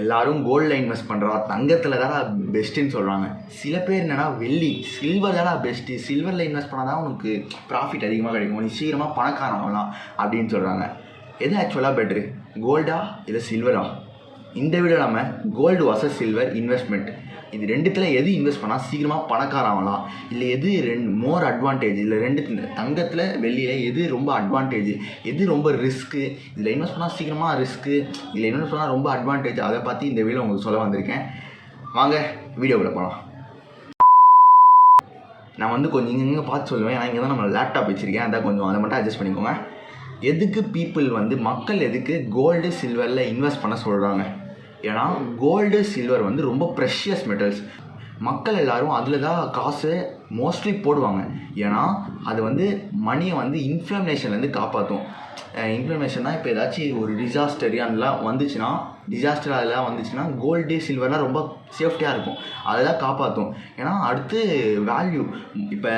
எல்லாரும் கோல்டில் இன்வெஸ்ட் பண்ணுறா, தங்கத்தில் தானே பெஸ்ட்டுன்னு சொல்கிறாங்க. சில பேர் என்னென்னா வெள்ளி சில்வர் தானே பெஸ்ட்டு, சில்வரில் இன்வெஸ்ட் பண்ணால் தான் உனக்கு ப்ராஃபிட் அதிகமாக கிடைக்கும், நீ சீக்கிரமாக பணக்காரன் ஆகலாம் அப்படின்னு சொல்கிறாங்க. எது ஆக்சுவலாக பெட்ரு, கோல்டா இல்லை சில்வரா? இந்த வீடியோ நம்ம கோல்டு வர்சஸ் சில்வர் இன்வெஸ்ட்மெண்ட் இது ரெண்டுத்தில் எது இன்வெஸ்ட் பண்ணால் சீக்கிரமாக பணக்காரன் ஆகலாம், இல்லை எது மோர் அட்வான்டேஜ், இல்லை ரெண்டு தங்கத்தில் வெள்ளியில் எது ரொம்ப அட்வான்டேஜ், எது ரொம்ப ரிஸ்க்கு, இதில் இன்வெஸ்ட் பண்ணால் சீக்கிரமாக ரிஸ்க்கு, இதில் இன்வெஸ்ட் பண்ணால் ரொம்ப அட்வான்டேஜ், அதை பற்றி இந்த வீடியோ உங்களுக்கு சொல்ல வந்திருக்கேன். வாங்க வீடியோக்குள்ள போகலாம். நான் வந்து கொஞ்சம் இங்கே பார்த்து சொல்லுவேன், ஏன்னா இங்கே தான் நம்ம லேப்டாப் வச்சுருக்கேன், அதான் கொஞ்சம் அதை மட்டும் அட்ஜஸ்ட் பண்ணிக்கோங்க. எதுக்கு பீப்புள் வந்து மக்கள் எதுக்கு கோல்டு சில்வரில் இன்வெஸ்ட் பண்ண சொல்கிறாங்க? ஏன்னா கோல்டு சில்வர் வந்து ரொம்ப ப்ரெஷியஸ் மெட்டல்ஸ், மக்கள் எல்லோரும் அதில் தான் காசு மோஸ்ட்லி போடுவாங்க. ஏன்னா அது வந்து மணியை வந்து இன்ஃப்ளமேஷன்லேருந்து காப்பாற்றும். இன்ஃப்ளமேஷன்னா இப்போ ஏதாச்சும் ஒரு டிசாஸ்டர் அதெல்லாம் வந்துச்சுன்னா, டிசாஸ்டர் அதெல்லாம் வந்துச்சுன்னா கோல்டு சில்வர்லாம் ரொம்ப சேஃப்டியாக இருக்கும், அதெல்லாம் காப்பாற்றும். ஏன்னா அடுத்து வேல்யூ, இப்போ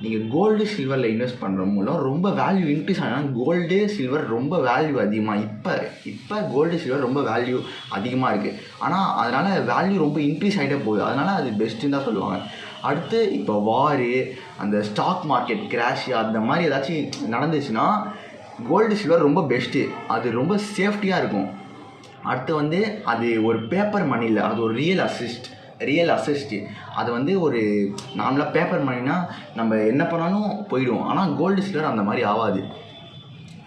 நீங்கள் கோல்டு சில்வரில் இன்வெஸ்ட் பண்ணுற மூலம் ரொம்ப வேல்யூ இன்க்ரீஸ் ஆனால் கோல்டு சில்வர் ரொம்ப வேல்யூ அதிகமாக இப்போ கோல்டு சில்வர் ரொம்ப வேல்யூ அதிகமாக இருக்குது. ஆனால் அதனால் வேல்யூ ரொம்ப இன்க்ரீஸ் ஆகிட்டே போகுது, அதனால் அது பெஸ்ட்டுன்னு தான் சொல்லுவாங்க. அடுத்து இப்போ வாரு, அந்த ஸ்டாக் மார்க்கெட் கிராஷ் அந்த மாதிரி ஏதாச்சும் நடந்துச்சுன்னா கோல்டு சில்வர் ரொம்ப பெஸ்ட்டு, அது ரொம்ப சேஃப்டியாக இருக்கும். அடுத்து வந்து அது ஒரு பேப்பர் மணி இல்லை, அது ஒரு ரியல் அசஸ்ட்டு. அது வந்து ஒரு நார்மலாக பேப்பர் மணினா நம்ம என்ன பண்ணாலும் போயிடும், ஆனால் கோல்டு சில்வர் அந்த மாதிரி ஆகாது.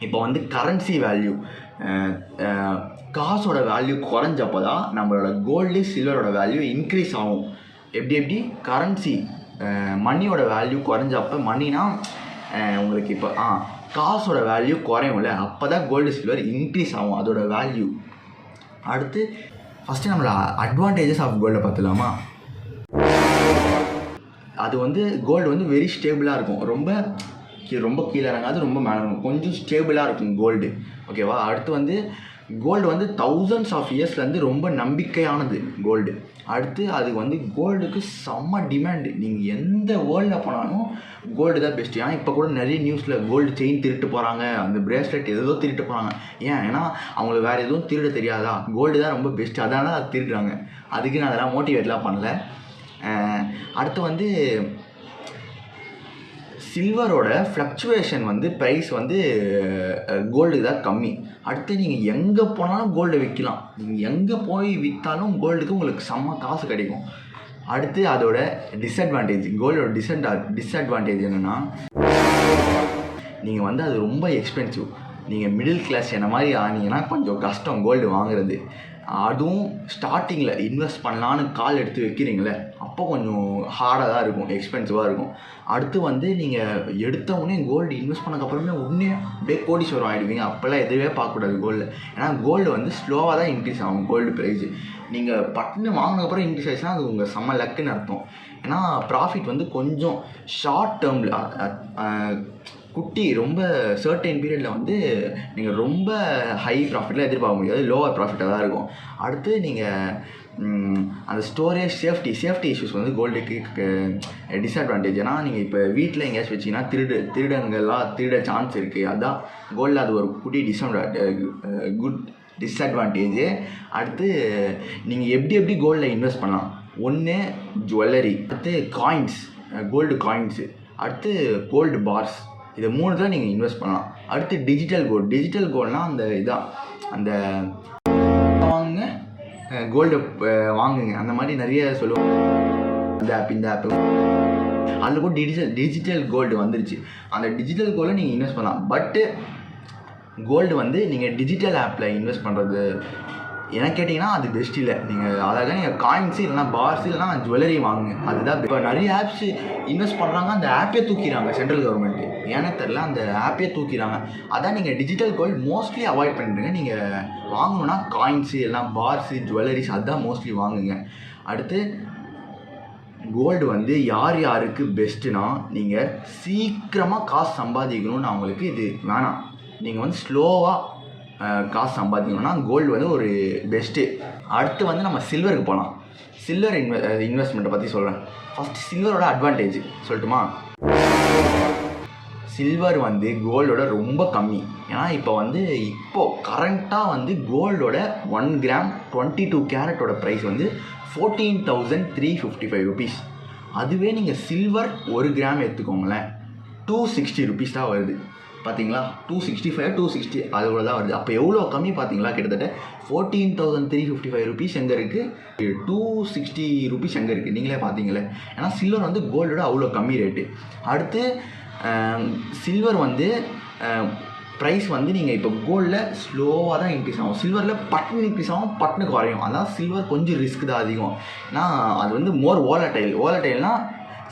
இப்போ வந்து கரன்சி வேல்யூ, காசோட வேல்யூ குறைஞ்சப்போ தான் நம்மளோட கோல்டு சில்வரோட வேல்யூ இன்க்ரீஸ் ஆகும். எப்படி கரன்சி மணியோட வேல்யூ குறைஞ்சப்போ, மணினா உங்களுக்கு இப்போ காசோட வேல்யூ குறையும்ல, அப்போ தான் கோல்டு சில்வர் இன்க்ரீஸ் ஆகும் அதோட வேல்யூ. அடுத்து ஃபஸ்ட்டு நம்மளோட அட்வான்டேஜஸ் ஆஃப் கோல்டை பார்த்துலாமா? அது வந்து கோல்டு வந்து வெரி ஸ்டேபிளாக இருக்கும், ரொம்ப கீழே இறங்காது, ரொம்ப மேலே இருக்கும், கொஞ்சம் ஸ்டேபிளாக இருக்கும் கோல்டு, ஓகேவா? அடுத்து வந்து கோல்டு வந்து தௌசண்ட்ஸ் ஆஃப் இயர்ஸ்லேருந்து ரொம்ப நம்பிக்கையானது கோல்டு. அடுத்து அதுக்கு வந்து கோல்டுக்கு செம்ம டிமாண்டு, நீங்கள் எந்த வேர்ல்டில் போனாலும் கோல்டு தான் பெஸ்ட்டு. ஏன்னா இப்போ கூட நிறைய நியூஸில் கோல்டு செயின் திருட்டு போகிறாங்க, அந்த பிரேஸ்லெட் ஏதோ திருட்டு போகிறாங்க. ஏன்னா அவங்களுக்கு வேறு எதுவும் திருட தெரியாதா, கோல்டு தான் ரொம்ப பெஸ்ட்டு, அதனால அது திருடுறாங்க. அதுக்கு நான் அதெல்லாம் மோட்டிவேட்லாம் பண்ணல. அடுத்து வந்து சில்வரோட ஃப்ளக்சுவேஷன் வந்து ப்ரைஸ் வந்து கோல்டுக்கு தான் கம்மி. அடுத்து நீங்கள் எங்கே போனாலும் கோல்டை விற்கலாம், நீங்கள் எங்கே போய் விற்றாலும் கோல்டுக்கு உங்களுக்கு செம்ம காசு கிடைக்கும். அடுத்து அதோட டிஸ்அட்வான்டேஜ், கோல்டோட டிஸ்அட்வான்டேஜ் என்னென்னா, நீங்கள் வந்து அது ரொம்ப எக்ஸ்பென்சிவ். நீங்கள் மிடில் கிளாஸ் என்ன மாதிரி ஆனீங்கன்னா கொஞ்சம் கஷ்டம் கோல்டு வாங்குறது. அதுவும் ஸ்டார்டிங்கில் இன்வெஸ்ட் பண்ணலான்னு கால் எடுத்து வைக்கிறீங்களே, அப்போ கொஞ்சம் ஹார்டாக தான் இருக்கும், எக்ஸ்பென்சிவாக இருக்கும். அடுத்து வந்து நீங்கள் எடுத்தவுடனே கோல்டு இன்வெஸ்ட் பண்ணக்கப்புறமே உடனே அப்படியே கோடீஸ்வரம் ஆகிடுவீங்க, அப்போல்லாம் எதுவே பார்க்கக்கூடாது கோல்டு. ஏன்னா கோல்டு வந்து ஸ்லோவாக தான் இன்க்ரீஸ் ஆகும் கோல்டு ப்ரைஸு. நீங்கள் பட்டுன்னு வாங்கினதுக்கப்புறம் இன்க்ரீஸ் ஆகிடுச்சுன்னா அது உங்கள் செம்ம லக்குன்னு அர்த்தம். ஏன்னா ப்ராஃபிட் வந்து கொஞ்சம் ஷார்ட் டேர்மில் குட்டி ரொம்ப சர்டைன் பீரியடில் வந்து நீங்கள் ரொம்ப ஹை ப்ராஃபிட்லாம் எதிர்பார்க்க முடியாது, லோவர் ப்ராஃபிட்டாக தான் இருக்கும். அடுத்து நீங்கள் அந்த ஸ்டோரேஜ் சேஃப்டி இஷ்யூஸ் வந்து கோல்டுக்கு டிஸ்அட்வான்டேஜ். ஏன்னா நீங்கள் இப்போ வீட்டில் எங்கேயாச்சும் வச்சிங்கன்னா திருடங்கள்லாம் திருட சான்ஸ் இருக்குது, அதுதான் கோல்டில் அது ஒரு குட்டி டிஸ்அட்வான்டேஜு. அடுத்து நீங்கள் எப்படி கோல்டில் இன்வெஸ்ட் பண்ணலாம், ஒன்று ஜுவல்லரி, அடுத்து காயின்ஸ், கோல்டு காயின்ஸு, அடுத்து கோல்டு பார்ஸ், இதை 3 தான் நீங்கள் இன்வெஸ்ட் பண்ணலாம். அடுத்து டிஜிட்டல் கோல்டுனால் அந்த இதான் அந்த வாங்குங்க கோல்டு வாங்குங்க அந்த மாதிரி நிறைய சொல்லுவாங்க. இந்த ஆப்பு அதில் கூட டிஜிட்டல் கோல்டு வந்துருச்சு. அந்த டிஜிட்டல் கோல்டை நீங்கள் இன்வெஸ்ட் பண்ணலாம். பட்டு கோல்டு வந்து நீங்கள் டிஜிட்டல் ஆப்பில் இன்வெஸ்ட் பண்ணுறது என்ன கேட்டிங்கன்னா அது பெஸ்ட் இல்லை. நீங்கள் அதாவது நீங்கள் காயின்ஸு இல்லைனா பார்ஸு இல்லைனா ஜுவல்லரி வாங்குங்க, அதுதான். இப்போ நிறைய ஆப்ஸ் இன்வெஸ்ட் பண்ணுறாங்க, அந்த ஆப்பே தூக்கிறாங்க சென்ட்ரல் கவர்மெண்ட்டு, ஏன்னே தெரில, அந்த ஆப்பே தூக்கிறாங்க. அதான் நீங்கள் டிஜிட்டல் கோல்டு மோஸ்ட்லி அவாய்ட் பண்ணிடுங்க. நீங்கள் வாங்கணுன்னா காயின்ஸு இல்லைனா பார்ஸு ஜுவல்லரிஸ் அதுதான் மோஸ்ட்லி வாங்குங்க. அடுத்து கோல்டு வந்து யாருக்கு பெஸ்ட்டுனா, நீங்கள் சீக்கிரமாக காசு சம்பாதிக்கணும்னு அவங்களுக்கு இது வேணாம். நீங்கள் வந்து ஸ்லோவாக காசு சம்பாதிக்கணும்னா கோல்டு வந்து ஒரு பெஸ்ட்டு. அடுத்து வந்து நம்ம சில்வருக்கு போகலாம். சில்வர் இன்வெஸ்ட்மெண்ட்டை பற்றி சொல்கிறேன். ஃபஸ்ட்டு சில்வரோட அட்வான்டேஜ் சொல்லட்டுமா? சில்வர் வந்து கோல்டோட ரொம்ப கம்மி. ஏன்னா இப்போ கரண்ட்டாக வந்து கோல்டோட 1 கிராம் 22 கேரட்டோட ப்ரைஸ் வந்து 14,355 ருபீஸ். அதுவே நீங்கள் சில்வர் 1 கிராம் எடுத்துக்கோங்களேன், 260 ருபீஸ் தான் வருது. பார்த்தீங்களா, 265 260 அதோட தான் வருது. அப்போ எவ்வளோ கம்மி பார்த்தீங்களா? கிட்டத்தட்ட 14,355 ருபீஸ் எங்கே இருக்குது, 260 ருபீஸ் எங்கே இருக்குது, நீங்களே பார்த்தீங்களே. ஏன்னா சில்வர் வந்து கோல்டோட அவ்வளோ கம்மி ரேட்டு. அடுத்து சில்வர் வந்து ப்ரைஸ் வந்து நீங்கள் இப்போ கோல்டில் ஸ்லோவாக தான் இன்க்ரீஸ் ஆகும், சில்வரில் பட்னு இன்க்ரீஸ் ஆகும், பட்னு குறையும். அதான் சில்வர் கொஞ்சம் ரிஸ்க் தான் அதிகம். ஏன்னா அது வந்து மோர் ஓலட்டைல்னால்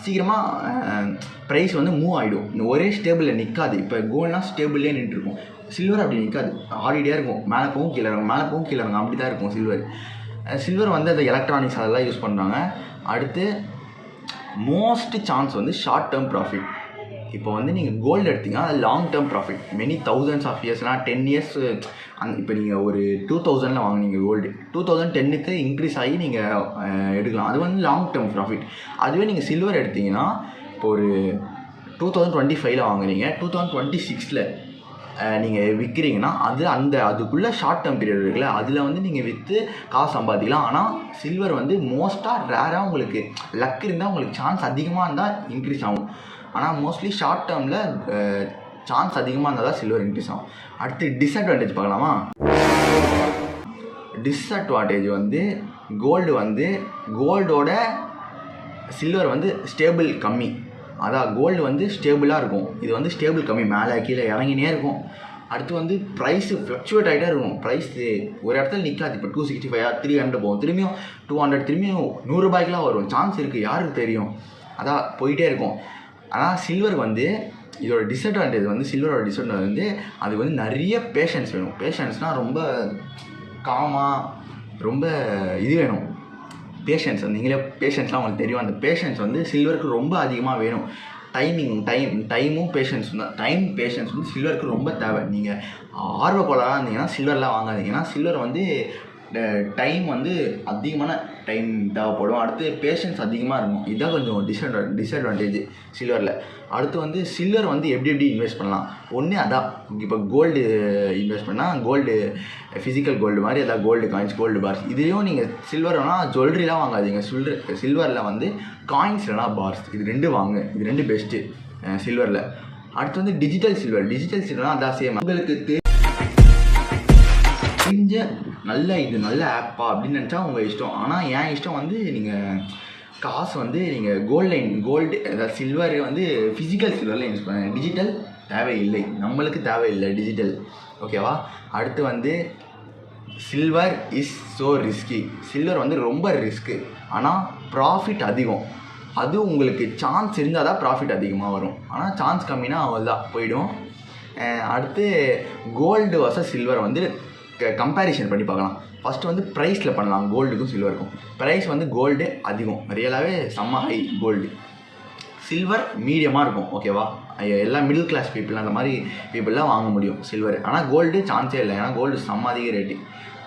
சீக்கிரமாக ப்ரைஸ் வந்து மூவ் ஆகிடும், ஒரே ஸ்டேபிளில் நிற்காது. இப்போ கோல்ட்னால் ஸ்டேபிள்லேயே நின்றுருக்கும், சில்வர் அப்படி நிற்காது, ஆடிட்டே இருக்கும், மேலே போகும் கீழே இறங்கும், மேலே போகும் கீழே இறங்கும், அப்படி தான் இருக்கும் சில்வர் வந்து அந்த எலக்ட்ரானிக்ஸ் அதெல்லாம் யூஸ் பண்ணுறாங்க. அடுத்து மோஸ்ட் சான்ஸ் வந்து ஷார்ட் டேர்ம் ப்ராஃபிட். இப்போ வந்து நீங்கள் கோல்டு எடுத்தீங்கன்னா அது long term profit, many thousands of இயர்ஸ்னால் 10 இயர்ஸ். இப்போ நீங்கள் ஒரு 2000 வாங்கினீங்க கோல்டு, 2010க்கு இன்க்ரீஸ் ஆகி நீங்கள் எடுக்கலாம், அது வந்து லாங் டேர்ம் ப்ராஃபிட். அதுவே நீங்கள் சில்வர் எடுத்திங்கன்னா இப்போ ஒரு 2025 வாங்குறீங்க, 2026 நீங்கள் விற்கிறீங்கன்னா அதுக்குள்ளே ஷார்ட் டேர்ம் பீரியட் இருக்குல்ல, அதில் வந்து நீங்கள் விற்று காசு சம்பாதிக்கலாம். ஆனால் சில்வர் வந்து மோஸ்ட்டாக ரேராக உங்களுக்கு லக் இருந்தால் உங்களுக்கு சான்ஸ் அதிகமாக இருந்தால் இன்க்ரீஸ் ஆகும். ஆனால் மோஸ்ட்லி ஷார்ட் டேர்மில் சான்ஸ் அதிகமாக இருந்தால் தான் சில்வர் இன்க்ரீஸ் ஆகும். அடுத்து டிஸ்அட்வான்டேஜ் பார்க்கலாமா? டிஸ்அட்வான்டேஜ் வந்து கோல்டோட சில்வர் வந்து ஸ்டேபிள் கம்மி. அதான் கோல்டு வந்து ஸ்டேபிளாக இருக்கும், இது வந்து ஸ்டேபிள் கம்மி, மேலே கீழே இறங்கினே இருக்கும். அடுத்து வந்து ப்ரைஸு ஃப்ளக்சுவேட் ஆகிட்டே இருக்கும், ப்ரைஸு ஒரு இடத்துல நிற்காது. இப்போ 265 300 போகும், திரும்பியும் 200, திரும்பியும் 100 ரூபாய்க்குலாம் வரும், சான்ஸ் இருக்குது, யாருக்கு தெரியும், அதான் போயிட்டே இருக்கும். ஆனால் சில்வர் வந்து இதோட டிஸ்அட்வான்டேஜ் வந்து சில்வரோட டிஸ்அட்வான்டேஜ் வந்து அதுக்கு வந்து நிறைய பேஷன்ஸ் வேணும். பேஷன்ஸ்னால் ரொம்ப காமாக ரொம்ப இது வேணும், பேஷன்ஸ். நீங்களே பேஷன்ஸ்லாம் உங்களுக்கு தெரியும், அந்த பேஷன்ஸ் வந்து சில்வருக்கு ரொம்ப அதிகமாக வேணும். டைமும் பேஷன்ஸ் தான், பேஷன்ஸ் வந்து சில்வருக்கு ரொம்ப தேவை. நீங்கள் ஆர்வக்கோளாக இருந்தீங்கன்னா சில்வர்லாம் வாங்காதீங்க. ஏன்னா சில்வர் வந்து டைம் வந்து அதிகமான டைம் தேவைப்படும். அடுத்து பேஷன்ஸ் அதிகமாக இருக்கும், இதுதான் கொஞ்சம் டிஸ்அட்வான்டேஜ் சில்வரில். அடுத்து வந்து சில்வர் வந்து எப்படி இன்வெஸ்ட் பண்ணலாம்? ஒன்று அதான், இப்போ கோல்டு இன்வெஸ்ட் பண்ணால் கோல்டு ஃபிசிக்கல் கோல்டு மாதிரி எதாவது கோல்டு காயின்ஸ், கோல்டு பார்ஸ். இதுலேயும் நீங்கள் சில்வர் வேணால் ஜுவல்லரிலாம் வாங்காதீங்க, சில்வரில் வந்து காயின்ஸ் இல்லைனா பார்ஸ், இது 2 வாங்க, இது 2 பெஸ்ட்டு சில்வரில். அடுத்து வந்து டிஜிட்டல் சில்வர்னால் அதான் சேம். உங்களுக்கு தெரிஞ்ச நல்ல ஆப்பா அப்படின்னு நினச்சா உங்கள் இஷ்டம். ஆனால் என் இஷ்டம் வந்து நீங்கள் காசு வந்து நீங்கள் கோல்டு அதாவது சில்வர் வந்து ஃபிசிக்கல் சில்வரில் யூஸ் பண்ணுங்கள், டிஜிட்டல் தேவையில்லை, நம்மளுக்கு தேவையில்லை டிஜிட்டல், ஓகேவா? அடுத்து வந்து silver is so risky. Silver வந்து ரொம்ப ரிஸ்க்கு, ஆனால் ப்ராஃபிட் அதிகம். அது உங்களுக்கு சான்ஸ் இருந்தால் தான் ப்ராஃபிட் அதிகமாக வரும், ஆனால் சான்ஸ் கம்மினா அவ்வளோதான் போயிடும். அடுத்து கோல்டு வர்சஸ் சில்வர் வந்து கம்பேரிஷன் பண்ணி பார்க்கலாம். ஃபஸ்ட்டு வந்து ப்ரைஸில் பண்ணலாம், கோல்டுக்கும் சில்வருக்கும். ப்ரைஸ் வந்து கோல்டு அதிகம், ரியலாகவே செம்ம ஹை கோல்டு. சில்வர் மீடியமாக இருக்கும், ஓகேவா? எல்லாம் மிடில் கிளாஸ் பீப்புள் அந்த மாதிரி பீப்புளெலாம் வாங்க முடியும் சில்வர். ஆனால் கோல்டு சான்ஸே இல்லை, ஏன்னா கோல்டு செம்ம அதிக ரேட்டு.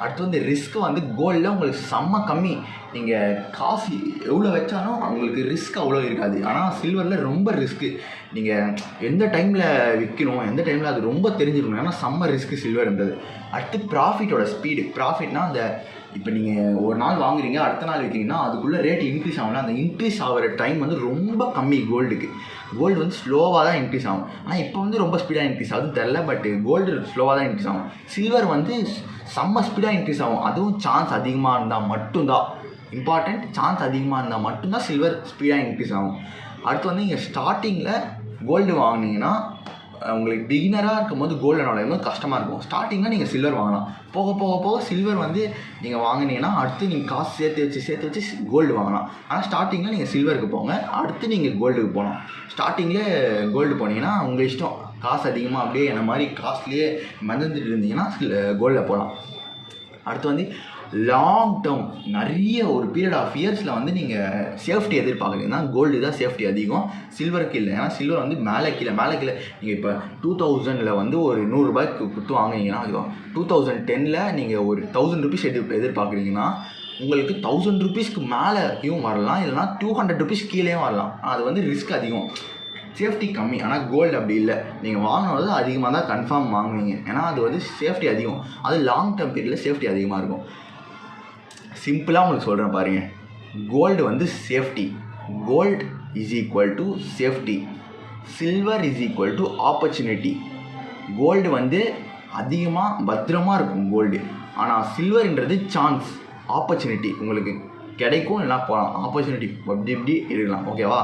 அடுத்து வந்து ரிஸ்க்கு வந்து கோல்டில் உங்களுக்கு செம்ம கம்மி, நீங்கள் காசு எவ்வளோ வச்சாலும் உங்களுக்கு ரிஸ்க் அவ்வளோ இருக்காது. ஆனால் சில்வரில் ரொம்ப ரிஸ்க்கு, நீங்கள் எந்த டைமில் விற்கணும், எந்த டைமில் அது ரொம்ப தெரிஞ்சுக்கணும், ஏன்னா செம்ம ரிஸ்க்கு சில்வர்ன்றது. அடுத்து ப்ராஃபிட்டோட ஸ்பீடு. ப்ராஃபிட்னால் அந்த இப்போ நீங்கள் ஒரு நாள் வாங்குறீங்க, அடுத்த நாள் விற்கிறீங்கன்னா அதுக்குள்ளே ரேட் இன்க்ரீஸ் ஆகலாம். அந்த இன்க்ரீஸ் ஆகிற டைம் வந்து ரொம்ப கம்மி கோல்டுக்கு. கோல்டு வந்து ஸ்லோவாக தான் இன்க்ரீஸ் ஆகும், ஆனால் இப்போ வந்து ரொம்ப ஸ்பீடாக இன்க்ரீஸ் ஆகுது தெரில, பட் கோல்டு ஸ்லோவாக தான் இன்க்ரீஸ் ஆகும். சில்வர் வந்து செம்ம ஸ்பீடாக இன்க்ரீஸ் ஆகும், அதுவும் சான்ஸ் அதிகமாக இருந்தால் மட்டும்தான். இம்பார்ட்டண்ட், சான்ஸ் அதிகமாக இருந்தால் மட்டும்தான் சில்வர் ஸ்பீடாக இன்க்ரீஸ் ஆகும். அடுத்து வந்து நீங்கள் ஸ்டார்டிங்கில் கோல்டு வாங்கினீங்கன்னா உங்களுக்கு பிகினராக இருக்கும்போது கோல்டு நுழையும்போது கஷ்டமாக இருக்கும். ஸ்டார்டிங்கில் நீங்கள் சில்வர் வாங்கலாம், போக போக போக சில்வர் வந்து நீங்கள் வாங்கினீங்கன்னா அடுத்து நீங்கள் காசு சேர்த்து வச்சு கோல்டு வாங்கலாம். ஆனால் ஸ்டார்டிங்கில் நீங்கள் சில்வருக்கு போங்க, அடுத்து நீங்கள் கோல்டுக்கு போகலாம். ஸ்டார்டிங்கில் கோல்டு போனீங்கன்னா உங்கள் இஷ்டம், காசு அதிகமாக அப்படியே என்ன மாதிரி காஸ்ட்லியே மறந்துட்டு இருந்தீங்கன்னா கோல்டில் போகலாம். அடுத்து வந்து லாங் டேர்ம் நிறைய ஒரு பீரியட் ஆஃப் இயர்ஸில் வந்து நீங்கள் சேஃப்டி எதிர்பார்க்குறீங்கன்னா கோல்டு தான் சேஃப்டி அதிகம், சில்வருக்கு இல்லை. ஏன்னா சில்வர் வந்து மேலே கீழே நீங்கள் இப்போ 2000 வந்து ஒரு 100 ரூபாய்க்கு கொடுத்து வாங்குனீங்கன்னா, 2010 நீங்கள் ஒரு 1000 ருபீஸ் எதிர்பார்க்குறீங்கன்னா உங்களுக்கு 1000 ருபீஸ்க்கு மேலேயும் வரலாம், இல்லைனா 200 ருபீஸ் கீழேயும் வரலாம். அது வந்து ரிஸ்க் அதிகம். சேஃப்டி கம்மி. ஆனால் கோல்டு அப்படி இல்லை, நீங்கள் வாங்கினது அதிகமாக தான் கன்ஃபார்ம் வாங்குவீங்க. ஏன்னா அது வந்து சேஃப்டி அதிகம், அது லாங் டேர்ம் பீரியடில் சேஃப்டி அதிகமாக இருக்கும். சிம்பிளாக உங்களுக்கு சொல்கிறேன் பாருங்கள், கோல்டு வந்து safety, gold is equal to safety, silver is equal to opportunity. Gold வந்து அதிகமாக பத்திரமாக இருக்கும் கோல்டு, ஆனால் சில்வர்ன்றது சான்ஸ், ஆப்பர்ச்சுனிட்டி, உங்களுக்கு கிடைக்கும் இல்லைனா போகலாம், ஆப்பர்ச்சுனிட்டி அப்படி இப்படி இருக்கலாம். ஓகேவா?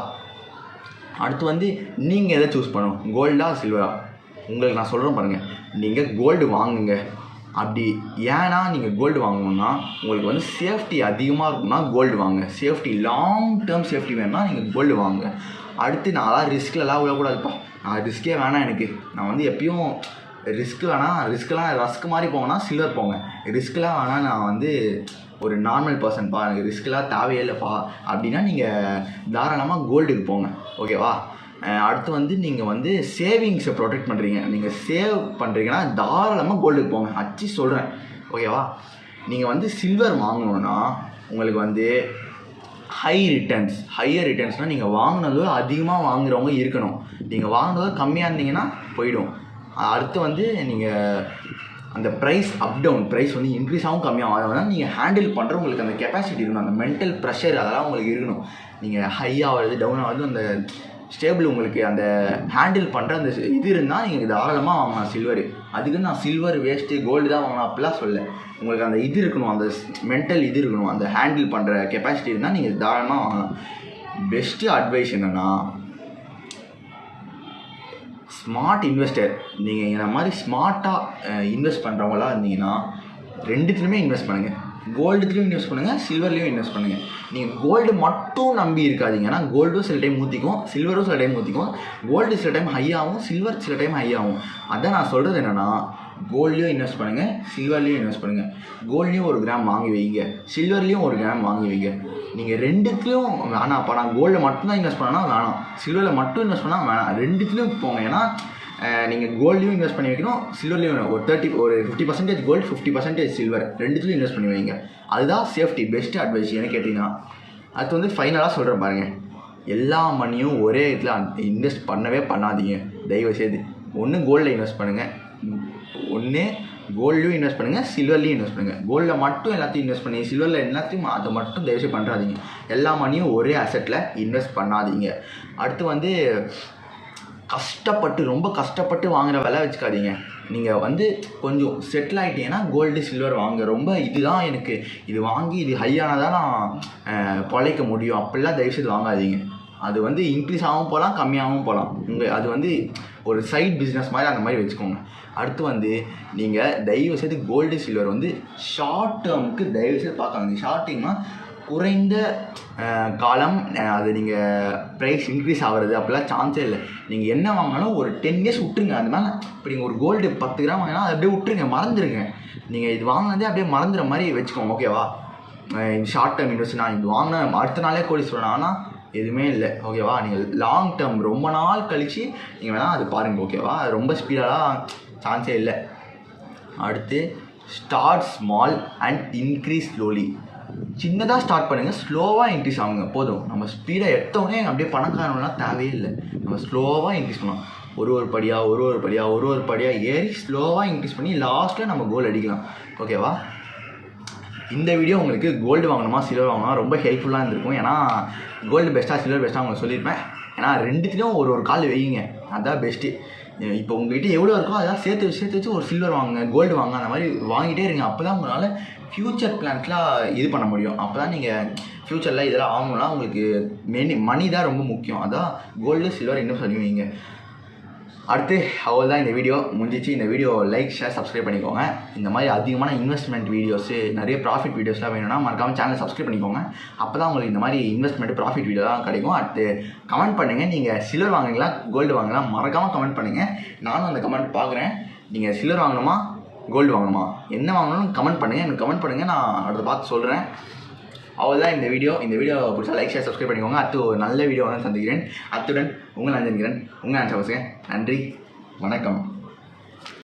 அடுத்து வந்து நீங்கள் எதை சூஸ் பண்ணணும், கோல்டா சில்வரா? உங்களுக்கு நான் சொல்கிறேன் பாருங்கள், நீங்கள் கோல்டு வாங்குங்க. அப்படி ஏன்னா நீங்கள் கோல்டு வாங்கணுன்னா உங்களுக்கு வந்து சேஃப்டி அதிகமாக இருக்குன்னா கோல்டு வாங்க, சேஃப்டி லாங் டேர்ம் சேஃப்டி வேணும்னா நீங்கள் கோல்டு வாங்க. அடுத்து நான் ரிஸ்க்லலாம் விழக்கூடாதுப்பா, நான் ரிஸ்க்கே வேணாம் எனக்கு, நான் வந்து எப்பயும் ரிஸ்க் வேணாம், ரஸ்க் மாதிரி போங்கன்னா சில்வர் போங்க, ரிஸ்க்லாம் வேணாம், நான் வந்து ஒரு நார்மல் பர்சன்ப்பா, எனக்கு ரிஸ்க்லாம் தேவையே இல்லைப்பா அப்படின்னா நீங்கள் தாராளமாக கோல்டுக்கு போங்க. ஓகேவா? அடுத்து வந்து நீங்கள் வந்து சேவிங்ஸை ப்ரொடெக்ட் பண்ணுறீங்க, நீங்கள் சேவ் பண்ணுறீங்கன்னா தாராளமாக கோல்டுக்கு போங்க, அச்சு சொல்கிறேன். ஓகேவா? நீங்கள் வந்து சில்வர் வாங்கணுன்னா உங்களுக்கு வந்து ஹையர் ரிட்டர்ன்ஸ்னால் நீங்கள் வாங்கினதோ அதிகமாக வாங்குறவங்க இருக்கணும், நீங்கள் வாங்கினதோ கம்மியாக இருந்தீங்கன்னா போயிடும். அடுத்து வந்து நீங்கள் அந்த ப்ரைஸ் அப் டவுன், ப்ரைஸ் வந்து இன்க்ரீஸ் ஆகும் கம்மியாகும், அதனால் நீங்கள் ஹேண்டில் பண்ணுற உங்களுக்கு அந்த கெப்பாசிட்டி இருக்கணும், அந்த மென்டல் ப்ரெஷர் அதெல்லாம் உங்களுக்கு இருக்கணும். நீங்கள் ஹை ஆகிறது டவுன் ஆகிறது அந்த ஸ்டேபிள் உங்களுக்கு அந்த ஹேண்டில் பண்ணுற அந்த இது இருந்தால் நீங்கள் தாராளமாக வாங்கலாம் சில்வர். அதுக்கு நான் சில்வர் வேஸ்ட்டு கோல்டு தான் வாங்கலாம் அப்படிலாம் சொல்ல, உங்களுக்கு அந்த இது இருக்கணும், அந்த மென்டல் இது இருக்கணும், அந்த ஹேண்டில் பண்ணுற கெப்பாசிட்டி இருந்தால் நீங்கள் தாராளமாக வாங்கலாம். பெஸ்ட்டு அட்வைஸ் என்னென்னா, ஸ்மார்ட் இன்வெஸ்டர், நீங்கள் இந்த மாதிரி ஸ்மார்ட்டாக இன்வெஸ்ட் பண்ணுறவங்களாம் இருந்தீங்கன்னா ரெண்டுத்துலையுமே இன்வெஸ்ட் பண்ணுங்கள், கோல்டுலேயும் இன்வெஸ்ட் பண்ணுங்கள், சில்வர்லேயும் இன்வெஸ்ட் பண்ணுங்கள். நீங்கள் கோல்டு மட்டும் நம்பி இருக்காதீங்க, ஏன்னா கோல்டும் சில டைம் ஊற்றிக்கும், சில்வரும் சில டைம் ஊற்றிக்கும், கோல்டு சில டைம் ஹை ஆகும், சில்வர் சில டைம் ஹை ஆகும். அதான் நான் சொல்கிறது என்னென்னா, கோல்ட்லேயும் இன்வெஸ்ட் பண்ணுங்கள், சில்வர்லேயும் இன்வெஸ்ட் பண்ணுங்கள். கோல்ட்லேயும் 1 கிராம் வாங்கி வைங்க, சில்வர்லேயும் 1 கிராம் வாங்கி வைங்க. நீங்கள் ரெண்டுத்துலேயும் வேணாம், அப்போ நான் கோல்டில் மட்டும்தான் இன்வெஸ்ட் பண்ணால் வேணாம், சில்வரில் மட்டும் இன்வெஸ்ட் பண்ணால் வேணாம், ரெண்டுத்துலேயும் போங்க. ஏன்னா நீங்கள் கோல்ட்லேயும் இன்வெஸ்ட் பண்ணி வைக்கணும், சில்வர்லேயும் ஒரு 50% கோல்டு 50% சில்வர் ரெண்டுத்துலையும் இன்வெஸ்ட் பண்ணி வைங்க. அதுதான் சேஃப்டி, பெஸ்ட்டு அட்வைஸ் என்ன கேட்டிங்கன்னா. அது வந்து ஃபைனலாக சொல்கிறேன் பாருங்கள், எல்லா மணியும் ஒரே இதில் இன்வெஸ்ட் பண்ணவே பண்ணாதீங்க தயவுசெய்து. ஒன்று கோல்டில் இன்வெஸ்ட் பண்ணுங்கள், ஒன்று கோல்ட்லேயும் இன்வெஸ்ட் பண்ணுங்கள், சில்வர்லேயும் இன்வெஸ்ட் பண்ணுங்கள். கோல்டில் மட்டும் எல்லாத்தையும் இன்வெஸ்ட் பண்ணி சில்வரில் எல்லாத்தையும் அதை மட்டும் தயவுசெய்து பண்ணுறாதீங்க. எல்லா மணியும் ஒரே அசெட்டில் இன்வெஸ்ட் பண்ணாதீங்க. அடுத்து வந்து ரொம்ப கஷ்டப்பட்டு வாங்குகிற விலை வச்சுக்காதீங்க. நீங்கள் வந்து கொஞ்சம் செட்டில் ஆகிட்டீங்கன்னா கோல்டு சில்வர் வாங்க, ரொம்ப இதுதான் எனக்கு இது வாங்கி இது ஹையானதான் நான் பொழைக்க முடியும் அப்படிலாம் தயவுசெய்து வாங்காதீங்க. அது வந்து இன்க்ரீஸ் ஆகவும் போகலாம், கம்மியாகவும் போகலாம். அது வந்து ஒரு சைட் பிஸ்னஸ் மாதிரி அந்த மாதிரி வச்சுக்கோங்க. அடுத்து வந்து நீங்கள் தயவுசெய்து கோல்டு சில்வர் வந்து ஷார்ட் டேர்முக்கு தயவுசெய்து பார்க்காதீங்க. ஷார்ட் டேர்ம்னா குறைந்த காலம், அது நீங்கள் ப்ரைஸ் இன்க்ரீஸ் ஆகிறது அப்படிலாம் சான்ஸே இல்லை. நீங்கள் என்ன வாங்கினாலும் ஒரு 10 இயர்ஸ் விட்டுருங்க. அது மேலே இப்போ நீங்கள் ஒரு கோல்டு 10 கிராம் வாங்கினா அது அப்படியே விட்டுருங்க, மறந்துடுங்க. நீங்கள் இது வாங்கினதே அப்படியே மறந்துடுற மாதிரி வச்சுக்கோங்க. ஓகேவா? ஷார்ட் டேர்ம் இன்வெஸ்ட், நான் இது வாங்கினேன் அடுத்த நாளே கோடீஸ்வரன் ஆனால் எதுவுமே இல்லை. ஓகேவா? நீங்கள் லாங் டேர்ம் ரொம்ப நாள் கழித்து நீங்கள் வேணால் அது பாருங்கள். ஓகேவா? ரொம்ப ஸ்பீடாலாம் சான்ஸே இல்லை. அடுத்து start small and increase slowly. சின்னதாக ஸ்டார்ட் பண்ணுங்கள், ஸ்லோவாக இன்க்ரீஸ் ஆகுங்க போதும். நம்ம ஸ்பீடாக எடுத்தோடனே அப்படியே பணக்காரங்களாம் தேவையே இல்லை. நம்ம ஸ்லோவாக இன்க்ரீஸ் பண்ணலாம், ஒரு படியாக ஏறி ஸ்லோவாக இன்க்ரீஸ் பண்ணி லாஸ்ட்டில் நம்ம கோல் அடிக்கலாம். ஓகேவா? இந்த வீடியோ உங்களுக்கு கோல்டு வாங்கணுமா சில்வர் வாங்கணுமா ரொம்ப ஹெல்ப்ஃபுல்லாக இருந்திருக்கும். ஏன்னா கோல்டு பெஸ்ட்டாக சில்வர் பெஸ்ட்டாக உங்களுக்கு சொல்லியிருப்பேன். ஏன்னா ரெண்டுத்துலேயும் ஒரு கால் வைங்க, அதுதான் பெஸ்ட்டு. இப்போ உங்கள்கிட்ட எவ்வளோ இருக்கோ அதெல்லாம் சேர்த்து வச்சு ஒரு சில்வர் வாங்க, கோல்டு வாங்க, அந்த மாதிரி வாங்கிட்டே இருங்க. அப்போ தான் உங்களால் ஃப்யூச்சர் பிளான்ஸ்லாம் இது பண்ண முடியும். அப்போ தான் நீங்கள் ஃப்யூச்சரில் இதெல்லாம் ஆகணும்னா உங்களுக்கு மணி தான் ரொம்ப முக்கியம். அதான் கோல்டு சில்வர் இன்னும் சொல்லுவீங்க. அடுத்து அவ்வளோதான், இந்த வீடியோ முடிஞ்சிச்சு. இந்த வீடியோ லைக், ஷேர், சப்ஸ்கிரைப் பண்ணிக்கோங்க. இந்த மாதிரி அதிகமான இன்வெஸ்ட்மெண்ட் வீடியோஸு, நிறைய ப்ராஃபிட் வீடியோஸ்லாம் வேணும்னா மறக்காமல் சேனலை சப்ஸ்கிரைப் பண்ணிக்கோங்க. அப்போ தான் உங்களுக்கு இந்த மாதிரி இன்வெஸ்ட்மெண்ட் ப்ராஃபிட் வீடியோலாம் கிடைக்கும். அடுத்து கமெண்ட் பண்ணுங்கள், நீங்கள் சில்வர் வாங்குங்களா கோல்டு வாங்கலாம், மறக்காமல் கமெண்ட் பண்ணுங்கள். நானும் அந்த கமெண்ட் பார்க்குறேன். நீங்கள் சில்வர் வாங்கணுமா கோல்டு வாங்கணுமா என்ன வாங்கணும்னு கமெண்ட் பண்ணுங்கள், எனக்கு கமெண்ட் பண்ணுங்கள், நான் அடுத்த பார்த்து சொல்கிறேன். அவ்வளோதான் இந்த வீடியோ பிடிச்சா லைக், ஷேர், சப்ஸ்கிரைப் பண்ணிக்கோங்க. அடுத்து ஒரு நல்ல வீடியோ வந்து சந்திக்கிறேன். அத்துடன் உங்கள் நன்றி, உங்கள் ஆன்சர். நன்றி, வணக்கம்.